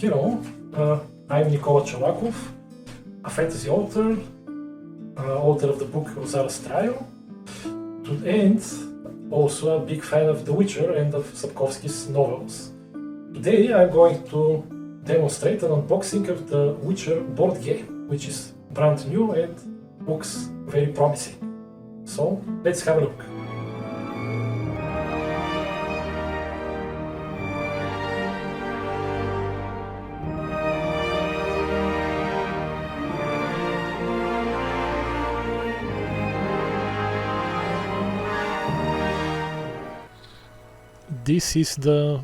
I'm Nikola Cholakov, a fantasy author, author of the book Ozara's Trial, and also a big fan of The Witcher and of Sapkowski's novels. Today I'm going to demonstrate an unboxing of the Witcher board game, which is brand new and looks very promising. So let's have a look. This is the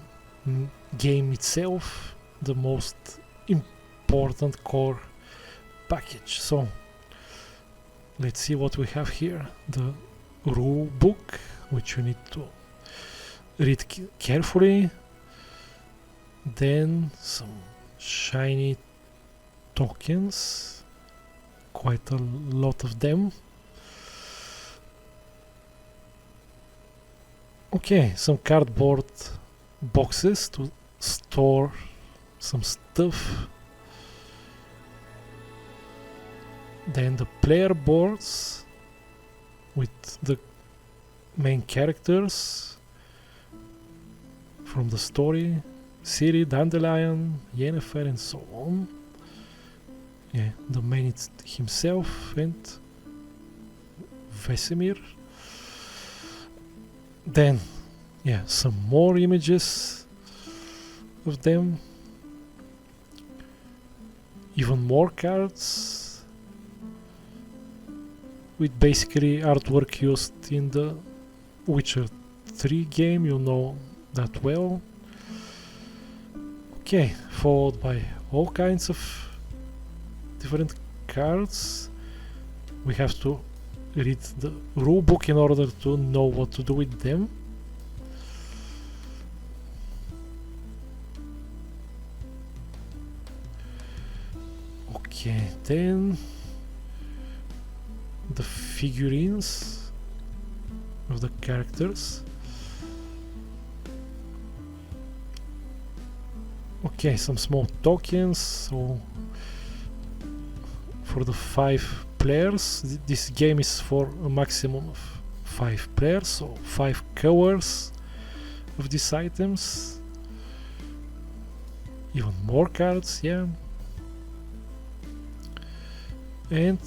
game itself, the most important core package. So let's see what we have here. The rule book, which you need to read carefully. Then some shiny tokens, quite a lot of them. Okay, some cardboard boxes to store some stuff. Then the player boards with the main characters from the story, Ciri, Dandelion, Yennefer and so on. Yeah, the man himself and Vesemir. Then, yeah, some more images of them, even more cards with basically artwork used in the Witcher 3 game, you know that well. Okay, followed by all kinds of different cards. We have to read the rulebook in order to know what to do with them. Okay, then the figurines of the characters. Okay, some small tokens. So for the 5 players, this game is for a maximum of 5 players, so 5 colors of these items. Even more cards, yeah. And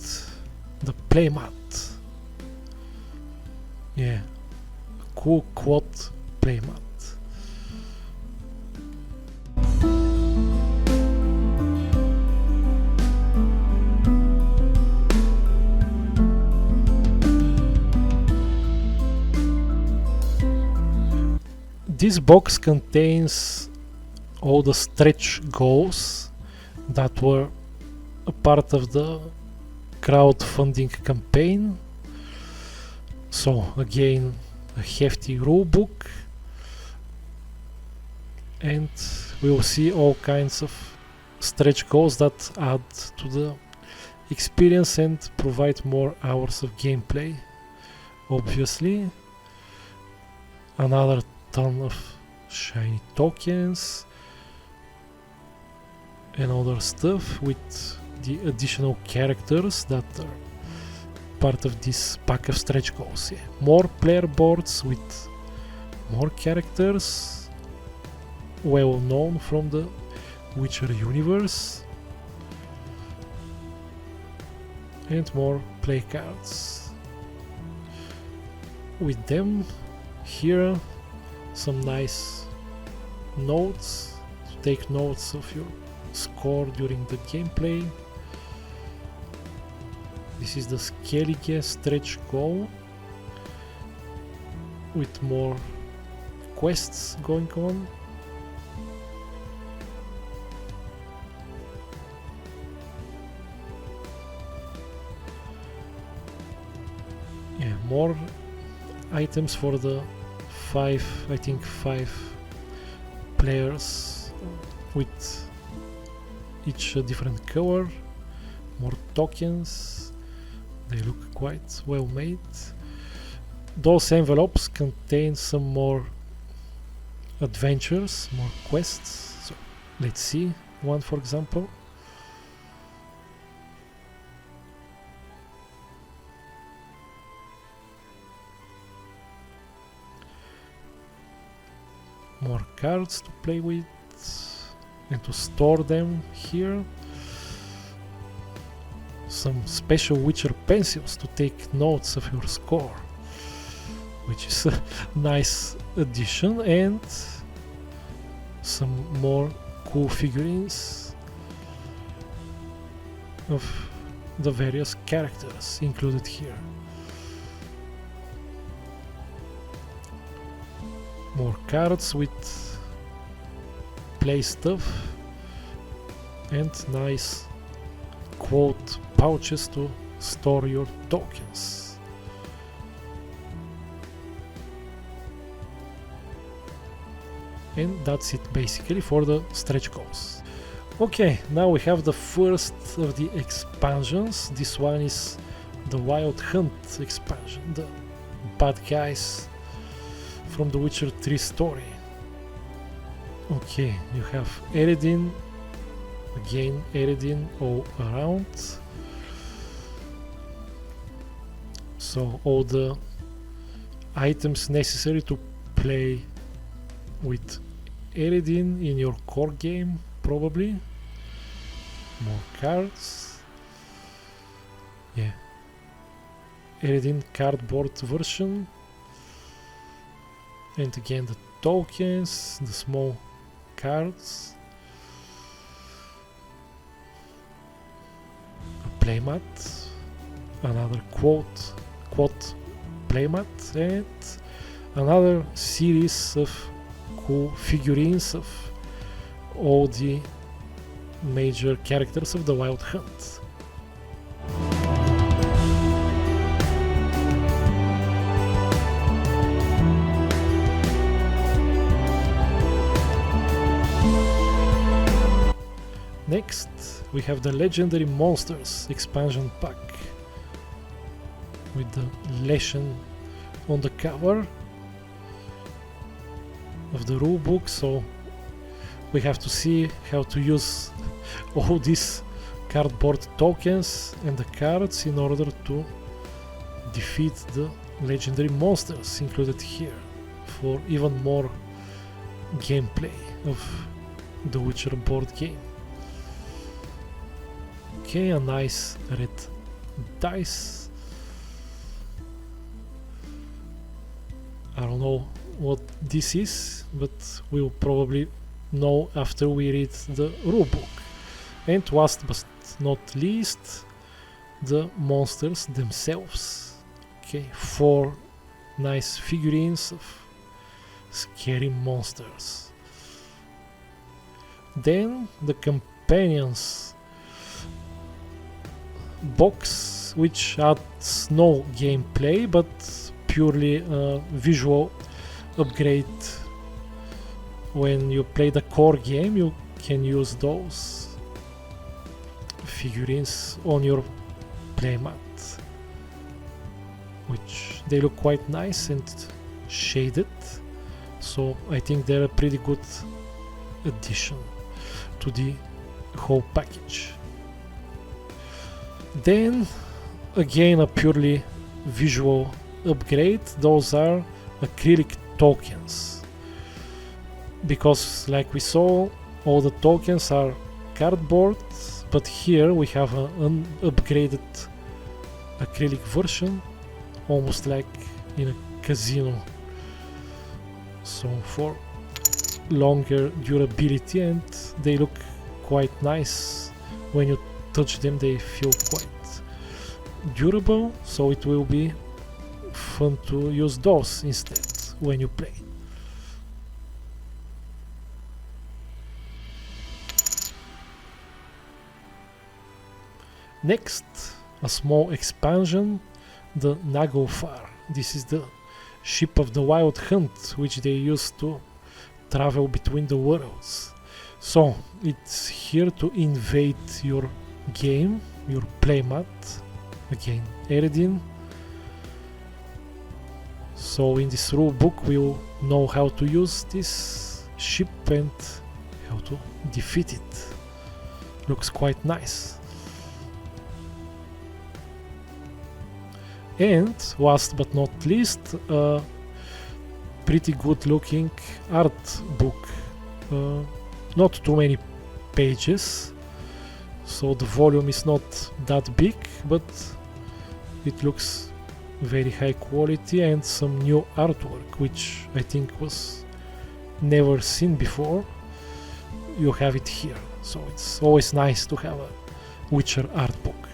the playmat. Yeah, a cool quad playmat. This box contains all the stretch goals that were a part of the crowdfunding campaign. So again, a hefty rulebook, and we will see all kinds of stretch goals that add to the experience and provide more hours of gameplay. Obviously, another ton of shiny tokens and other stuff with the additional characters that are part of this pack of stretch goals. Yeah. More player boards with more characters well known from the Witcher universe, and more play cards. With them here some nice notes to take notes of your score during the gameplay. This is the Skellige stretch goal with more quests going on. Yeah, more items for the 5 players with each a different color. More tokens, they look quite well made. Those envelopes contain some more adventures, more quests, so let's see one, for example. More cards to play with and to store them here. Some special Witcher pencils to take notes of your score, which is a nice addition, and some more cool figurines of the various characters included here. More cards with play stuff and nice quote pouches to store your tokens. And that's it basically for the stretch goals. Okay, now we have the first of the expansions. This one is the Wild Hunt expansion, the bad guys from the Witcher 3 story. Okay, you have Eredin, again Eredin all around. So all the items necessary to play with Eredin in your core game, probably. More cards. Yeah. Eredin cardboard version. And again the tokens, the small cards. A playmat. Another quote playmat, and another series of cool figurines of all the major characters of the Wild Hunt. Next, we have the Legendary Monsters expansion pack with the Leshen on the cover of the rulebook, so we have to see how to use all these cardboard tokens and the cards in order to defeat the legendary monsters included here for even more gameplay of the Witcher board game. Okay, a nice red dice. I don't know what this is, but we'll probably know after we read the rulebook. And last but not least, the monsters themselves. Okay, 4 nice figurines of scary monsters. Then the companions box, which adds no gameplay but purely visual upgrade. When you play the core game, you can use those figurines on your playmat, which they look quite nice and shaded, so I think they're a pretty good addition to the whole package. Then again, a purely visual upgrade. Those are acrylic tokens, because like we saw, all the tokens are cardboard, but here we have an upgraded acrylic version, almost like in a casino, so for longer durability, and they look quite nice. When you touch them, they feel quite durable, so it will be fun to use those instead when you play. Next, a small expansion, the Naglfar. This is the ship of the Wild Hunt, which they use to travel between the worlds. So it's here to invade your game, your playmat. Again, Eredin. So in this rule book we'll know how to use this ship and how to defeat it. looks quite nice. And last but not least, pretty good looking art book. Not too many pages, so the volume is not that big, but it looks very high quality and some new artwork, which I think was never seen before. You have it here, so it's always nice to have a Witcher art book.